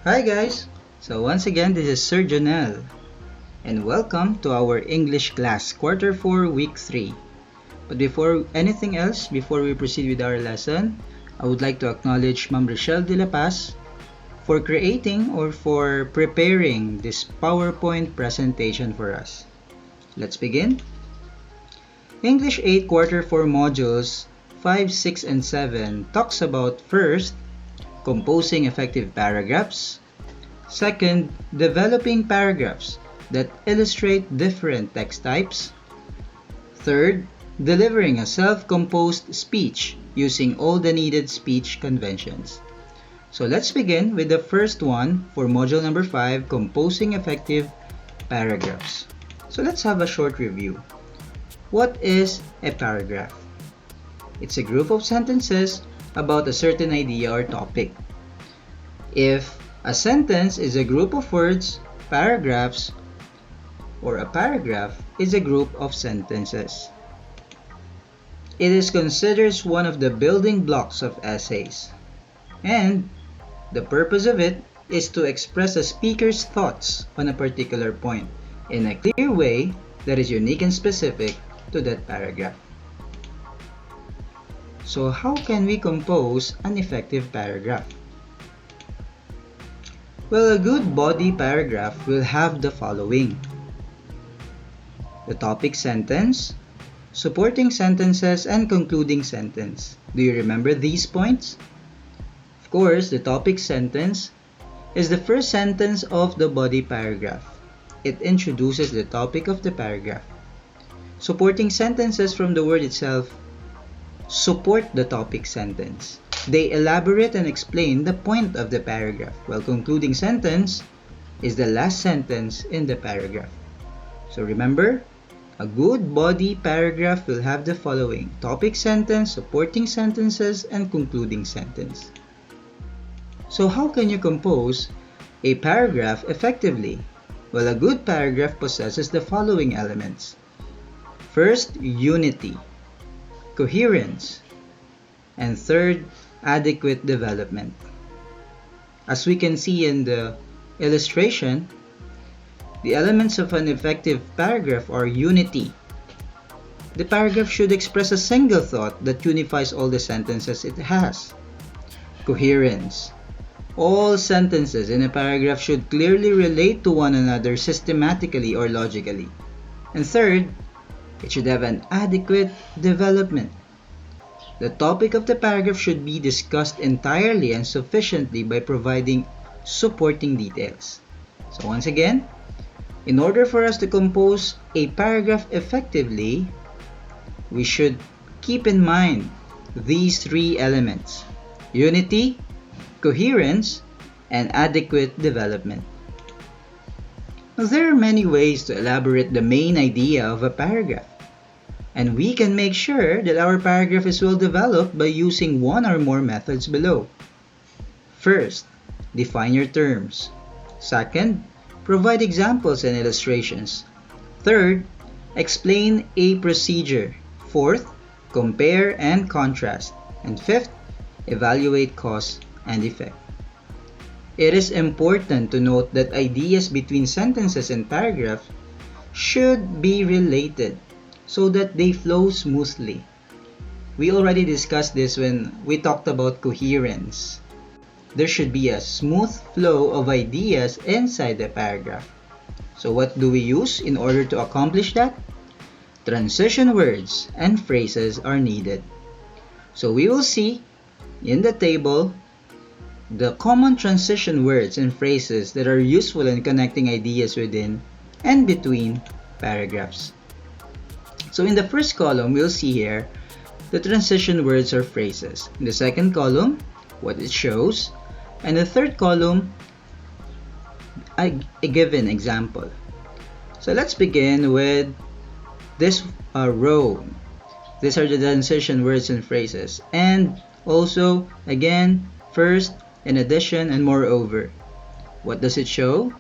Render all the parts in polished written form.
Hi guys! So once again, this is Sir Jonel, and welcome to our English class, Quarter 4, Week 3. But before anything else, before we proceed with our lesson, I would like to acknowledge Ma'am Rochelle de la Paz for creating or for preparing this PowerPoint presentation for us. Let's begin. English 8 Quarter 4 modules 5, 6, and 7 talks about first, composing effective paragraphs. Second, developing paragraphs that illustrate different text types. Third, delivering a self-composed speech using all the needed speech conventions. So let's begin with the first one for module number 5, composing effective paragraphs. So let's have a short review. What is a paragraph? It's a group of sentences about a certain idea or topic. If a sentence is a group of words, paragraphs, or a paragraph is a group of sentences. It is considered one of the building blocks of essays, and the purpose of it is to express a speaker's thoughts on a particular point in a clear way that is unique and specific to that paragraph. So how can we compose an effective paragraph? Well, a good body paragraph will have the following: the topic sentence, supporting sentences, and concluding sentence. Do you remember these points? Of course, the topic sentence is the first sentence of the body paragraph. It introduces the topic of the paragraph. Supporting sentences, from the word itself, support the topic sentence. They elaborate and explain the point of the paragraph, while concluding sentence is the last sentence in the paragraph. So remember, a good body paragraph will have the following: topic sentence, supporting sentences, and concluding sentence. So how can you compose a paragraph effectively? Well, a good paragraph possesses the following elements. First, unity, coherence, and third, adequate development. As we can see in the illustration, the elements of an effective paragraph are unity. The paragraph should express a single thought that unifies all the sentences it has. Coherence. All sentences in a paragraph should clearly relate to one another systematically or logically. And third, it should have an adequate development. The topic of the paragraph should be discussed entirely and sufficiently by providing supporting details. So once again, in order for us to compose a paragraph effectively, we should keep in mind these three elements: unity, coherence, and adequate development. Now, there are many ways to elaborate the main idea of a paragraph, and we can make sure that our paragraph is well developed by using one or more methods below. First, define your terms. Second, provide examples and illustrations. Third, explain a procedure. Fourth, compare and contrast. And fifth, evaluate cause and effect. It is important to note that ideas between sentences and paragraphs should be related so that they flow smoothly. We already discussed this when we talked about coherence. There should be a smooth flow of ideas inside the paragraph. So what do we use in order to accomplish that? Transition words and phrases are needed. So we will see in the table the common transition words and phrases that are useful in connecting ideas within and between paragraphs. So in the first column, we'll see here the transition words or phrases. In the second column, what it shows. And the third column, a given example. So let's begin with this row. These are the transition words and phrases. And also, again, first, in addition, and moreover. What does it show?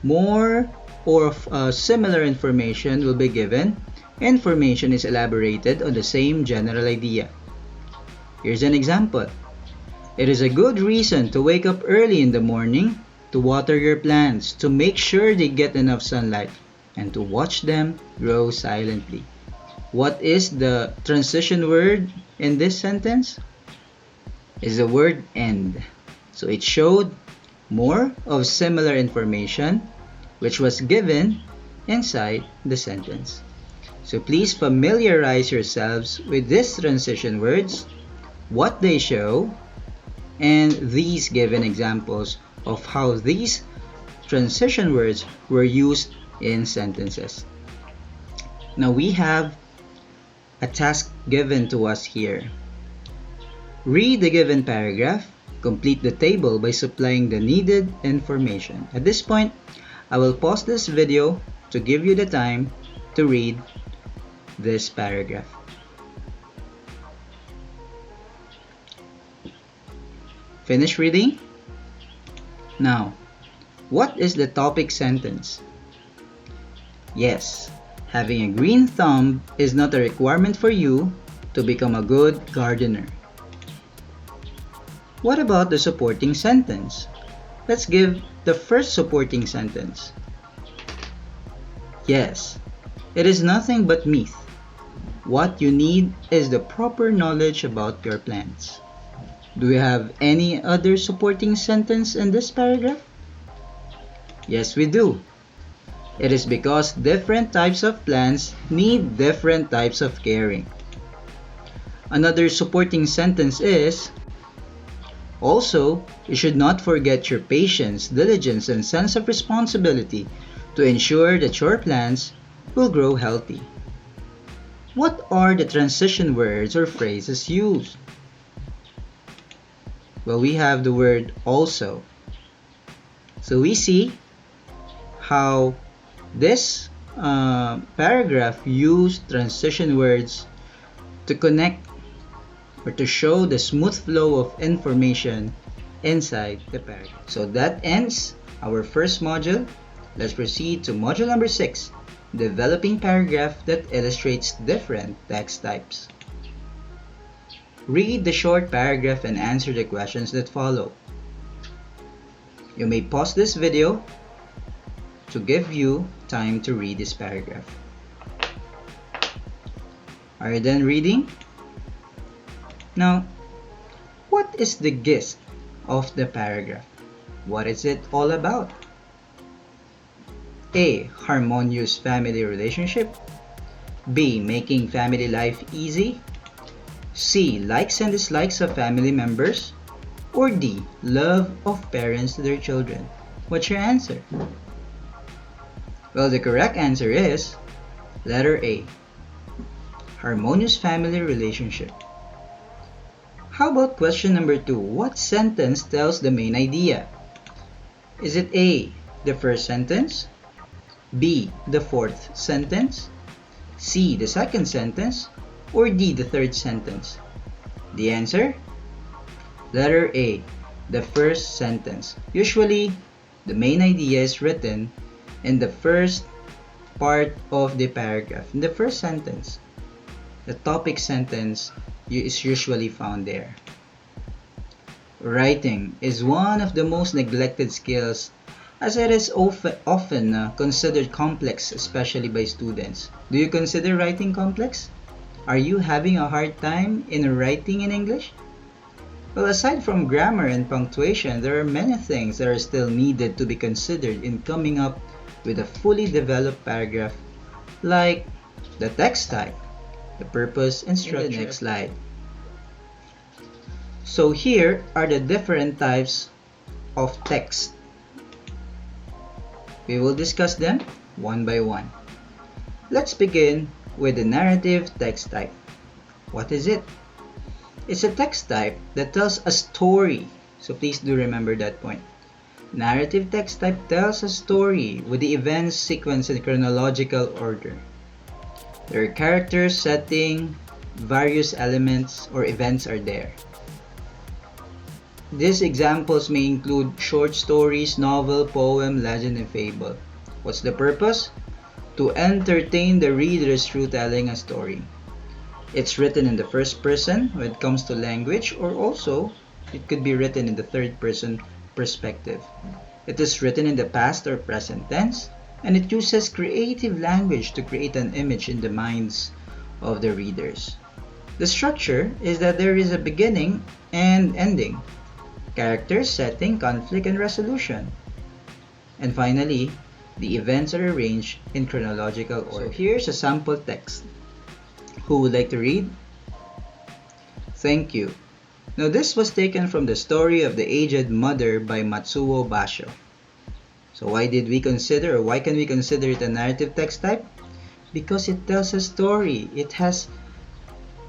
More or similar information will be given. Information is elaborated on the same general idea. Here's an example. It is a good reason to wake up early in the morning to water your plants, to make sure they get enough sunlight, and to watch them grow silently. What is the transition word in this sentence? Is the word end. So it showed more of similar information which was given inside the sentence. So please familiarize yourselves with these transition words, what they show, and these given examples of how these transition words were used in sentences. Now we have a task given to us here. Read the given paragraph, complete the table by supplying the needed information. At this point, I will pause this video to give you the time to read this paragraph. Finish reading? Now, what is the topic sentence? Yes, having a green thumb is not a requirement for you to become a good gardener. What about the supporting sentence? Let's give the first supporting sentence. Yes, it is nothing but myth. What you need is the proper knowledge about your plants. Do we have any other supporting sentence in this paragraph? Yes, we do. It is because different types of plants need different types of caring. Another supporting sentence is, also, you should not forget your patience, diligence, and sense of responsibility to ensure that your plants will grow healthy. What are the transition words or phrases used? Well, we have the word also. So we see how this paragraph used transition words to connect or to show the smooth flow of information inside the paragraph. So that ends our first module. Let's proceed to module number 6, developing paragraph that illustrates different text types. Read the short paragraph and answer the questions that follow. You may pause this video to give you time to read this paragraph. Are you done reading? Now, what is the gist of the paragraph? What is it all about? A. Harmonious family relationship. B. Making family life easy. C. Likes and dislikes of family members. Or D. Love of parents to their children. What's your answer? Well, the correct answer is letter A. Harmonious family relationship. How about question number 2? What sentence tells the main idea? Is it A, the first sentence? B, the fourth sentence? C, the second sentence? Or D, the third sentence? The answer? Letter A, the first sentence. Usually, the main idea is written in the first part of the paragraph, in the first sentence. The topic sentence is usually found there. Writing is one of the most neglected skills as it is often considered complex, especially by students. Do you consider writing complex? Are you having a hard time in writing in English? Well, aside from grammar and punctuation, there are many things that are still needed to be considered in coming up with a fully developed paragraph, like the text type, the purpose, and structure. In the next slide. So here are the different types of text. We will discuss them one by one. Let's begin with the narrative text type. What is it? It's a text type that tells a story. So please do remember that point. Narrative text type tells a story with the events sequence in chronological order. There are characters, setting, various elements or events are there. These examples may include short stories, novel, poem, legend, and fable. What's the purpose? To entertain the readers through telling a story. It's written in the first person when it comes to language, or also it could be written in the third person perspective. It is written in the past or present tense, and it uses creative language to create an image in the minds of the readers. The structure is that there is a beginning and ending, characters, setting, conflict, and resolution. And finally, the events are arranged in chronological order. So here's a sample text. Who would like to read? Thank you. Now this was taken from the story of the aged mother by Matsuo Basho. So why can we consider it a narrative text type? Because it tells a story. It has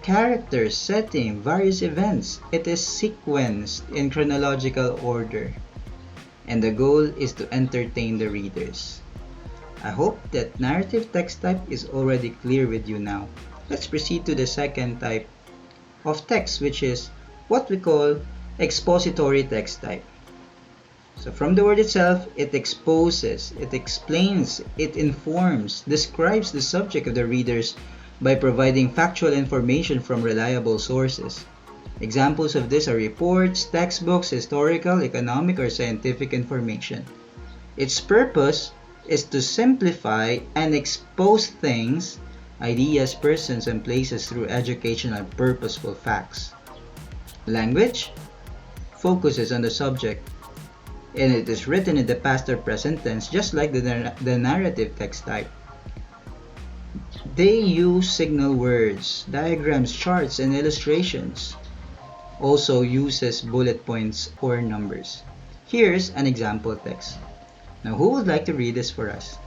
characters, setting, various events. It is sequenced in chronological order. And the goal is to entertain the readers. I hope that narrative text type is already clear with you now. Let's proceed to the second type of text, which is what we call expository text type. So from the word itself, it exposes, it explains, it informs, describes the subject of the readers by providing factual information from reliable sources. Examples of this are reports, textbooks, historical, economic, or scientific information. Its purpose is to simplify and expose things, ideas, persons, and places through educational, purposeful facts. Language focuses on the subject, and it is written in the past or present tense just like the narrative text type. They use signal words, diagrams, charts, and illustrations. Also uses bullet points or numbers. Here's an example text. Now who would like to read this for us?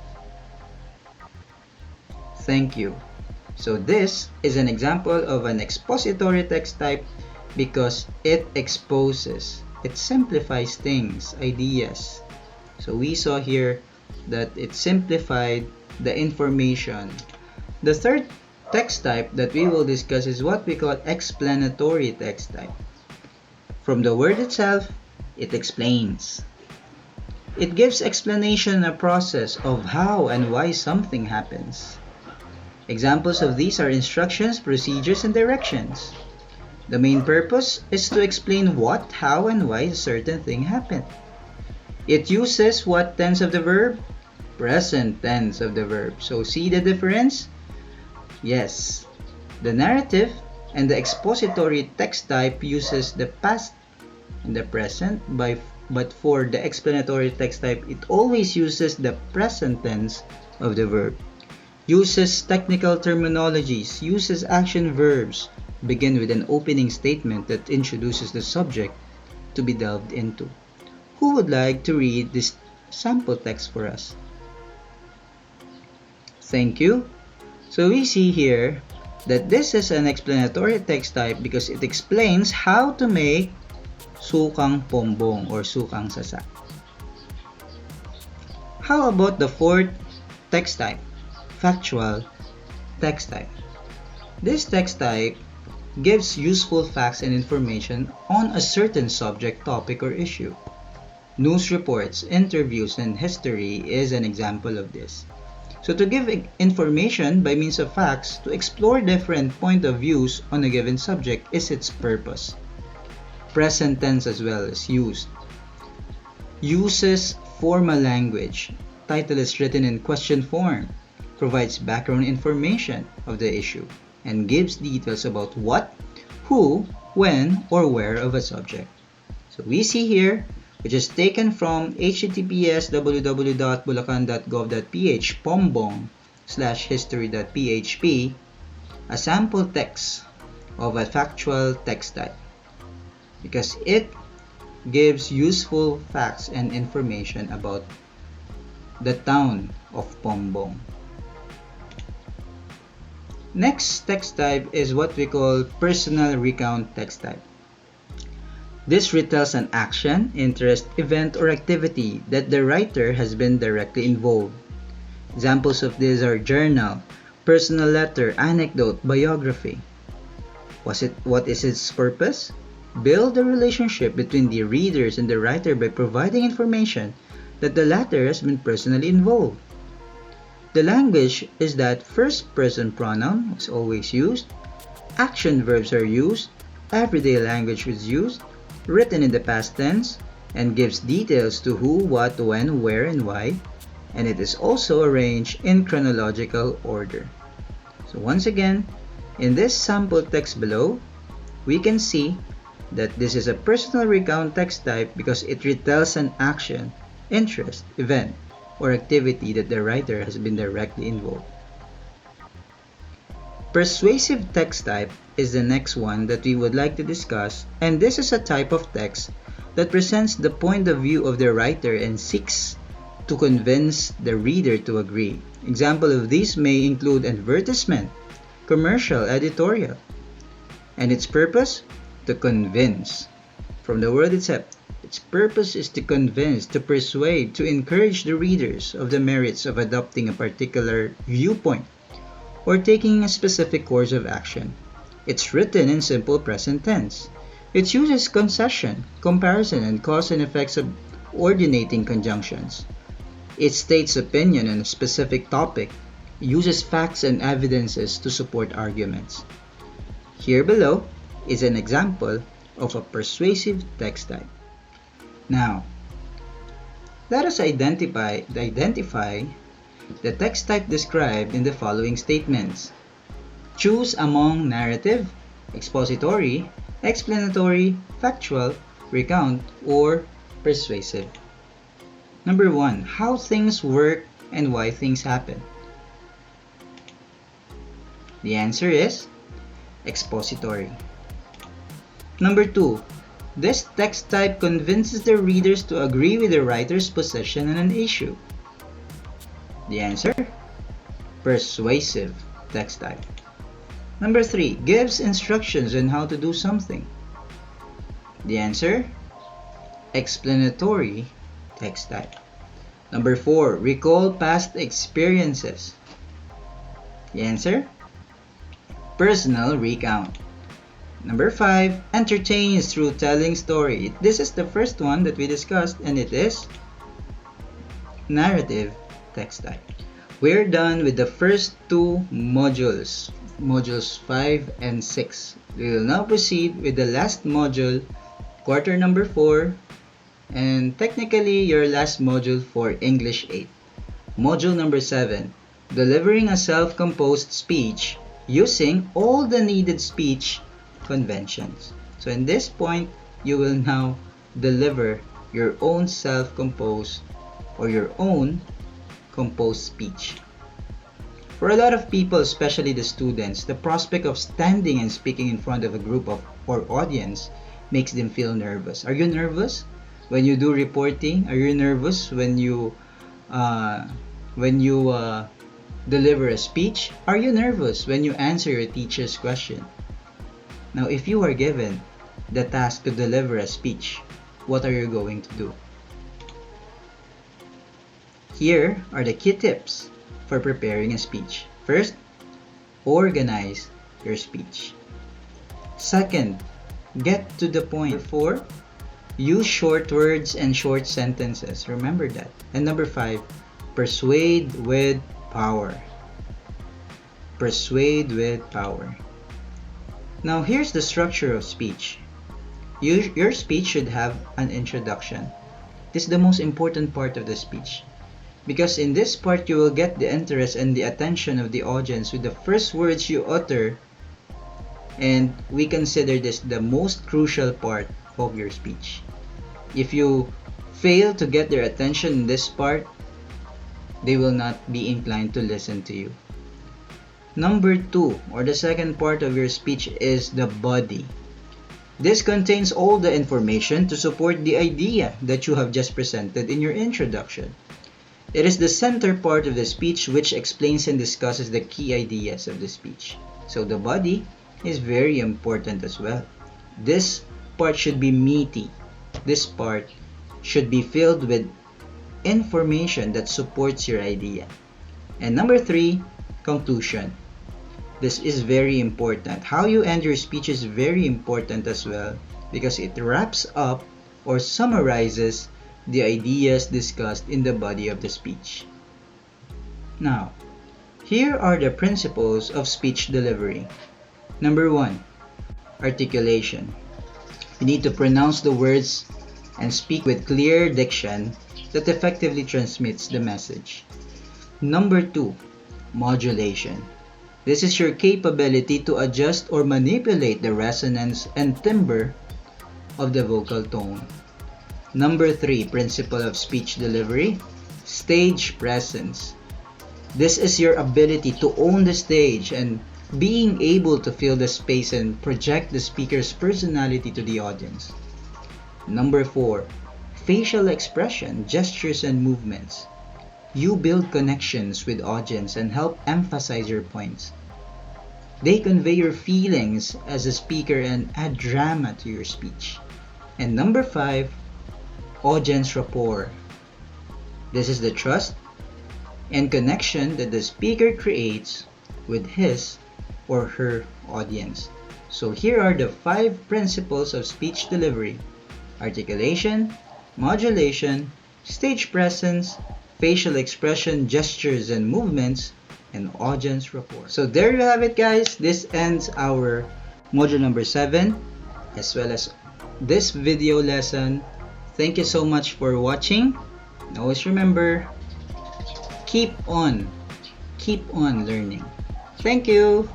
Thank you. So this is an example of an expository text type because it exposes, it simplifies things, ideas. So we saw here that it simplified the information. The third text type that we will discuss is what we call explanatory text type. From the word itself, it explains. It gives explanation, a process of how and why something happens. Examples of these are instructions, procedures, and directions. The main purpose is to explain what, how, and why a certain thing happened. It uses what tense of the verb? Present tense of the verb. So see the difference? Yes. The narrative and the expository text type uses the past and the present, but for the explanatory text type, it always uses the present tense of the verb. Uses technical terminologies, uses action verbs, begin with an opening statement that introduces the subject to be delved into. Who would like to read this sample text for us? Thank you. So we see here that this is an explanatory text type because it explains how to make sukang pombong or sukang sasak. How about the fourth text type? Factual text type. This text type gives useful facts and information on a certain subject, topic, or issue. News reports, interviews, and history is an example of this. So to give information by means of facts, to explore different point of views on a given subject is its purpose. Present tense as well is used. Uses formal language. Title is written in question form. Provides background information of the issue and gives details about what, who, when, or where of a subject. So we see here, which is taken from https://www.bulacan.gov.ph pombong/history.php, a sample text of a factual text type because it gives useful facts and information about the town of Pombong. Next text type is what we call personal recount text type. This retells an action, interest, event, or activity that the writer has been directly involved. Examples of these are journal, personal letter, anecdote, biography. What is its purpose? Build a relationship between the readers and the writer by providing information that the latter has been personally involved. The language is that first person pronoun is always used, action verbs are used, everyday language is used, written in the past tense, and gives details to who, what, when, where, and why, and it is also arranged in chronological order. So once again, in this sample text below, we can see that this is a personal recount text type because it retells an action, interest, event, or activity that the writer has been directly involved. Persuasive text type is the next one that we would like to discuss, and this is a type of text that presents the point of view of the writer and seeks to convince the reader to agree. Example of these may include advertisement, commercial, editorial, and its purpose? To convince. From the word itself, its purpose is to convince, to persuade, to encourage the readers of the merits of adopting a particular viewpoint or taking a specific course of action. It's written in simple present tense. It uses concession, comparison, and cause and effect subordinating conjunctions. It states opinion on a specific topic, uses facts and evidences to support arguments. Here below is an example of a persuasive text type. Now, let us identify the text type described in the following statements. Choose among narrative, expository, explanatory, factual, recount, or persuasive. Number 1. How things work and why things happen. The answer is expository. Number 2. This text type convinces the readers to agree with the writer's position on an issue. The answer? Persuasive text type. Number 3. Gives instructions on how to do something. The answer? Explanatory text type. Number 4. Recall past experiences. The answer? Personal recount. Number 5. Entertains through telling story. This is the first one that we discussed, and it is narrative text type. We're done with the first two modules, modules 5 and 6. We will now proceed with the last module, quarter number 4, and technically your last module for English 8. Module number 7, delivering a self-composed speech using all the needed speech conventions. So in this point, you will now deliver your own self-composed or your own composed speech. For a lot of people, especially the students, the prospect of standing and speaking in front of a group of or audience makes them feel nervous. Are you nervous when you do reporting? Are you nervous when you deliver a speech? Are you nervous when you answer your teacher's question? Now, if you are given the task to deliver a speech, what are you going to do? Here are the key tips for preparing a speech. First, organize your speech. Second, get to the point. Number 4, use short words and short sentences. Remember that. And number 5, persuade with power. Persuade with power. Now, here's the structure of speech. Your speech should have an introduction. This is the most important part of the speech, because in this part you will get the interest and the attention of the audience with the first words you utter, and we consider this the most crucial part of your speech. If you fail to get their attention in this part, they will not be inclined to listen to you. Number 2, or the second part of your speech, is the body. This contains all the information to support the idea that you have just presented in your introduction. It is the center part of the speech which explains and discusses the key ideas of the speech. So the body is very important as well. This part should be meaty. This part should be filled with information that supports your idea. And number 3, conclusion. This is very important. How you end your speech is very important as well, because it wraps up or summarizes the ideas discussed in the body of the speech. Now, here are the principles of speech delivery. Number 1, articulation. You need to pronounce the words and speak with clear diction that effectively transmits the message. Number 2, modulation. This is your capability to adjust or manipulate the resonance and timbre of the vocal tone. Number 3, principle of speech delivery, stage presence. This is your ability to own the stage and being able to fill the space and project the speaker's personality to the audience. Number 4, facial expression, gestures and movements. You build connections with audience and help emphasize your points. They convey your feelings as a speaker and add drama to your speech. And number 5, audience rapport. This is the trust and connection that the speaker creates with his or her audience. So here are the 5 principles of speech delivery: articulation, modulation, stage presence, facial expression, gestures and movements, and audience rapport. So there you have it, guys. This ends our module number 7 as well as this video lesson. Thank you so much for watching. And always remember, keep on learning. Thank you.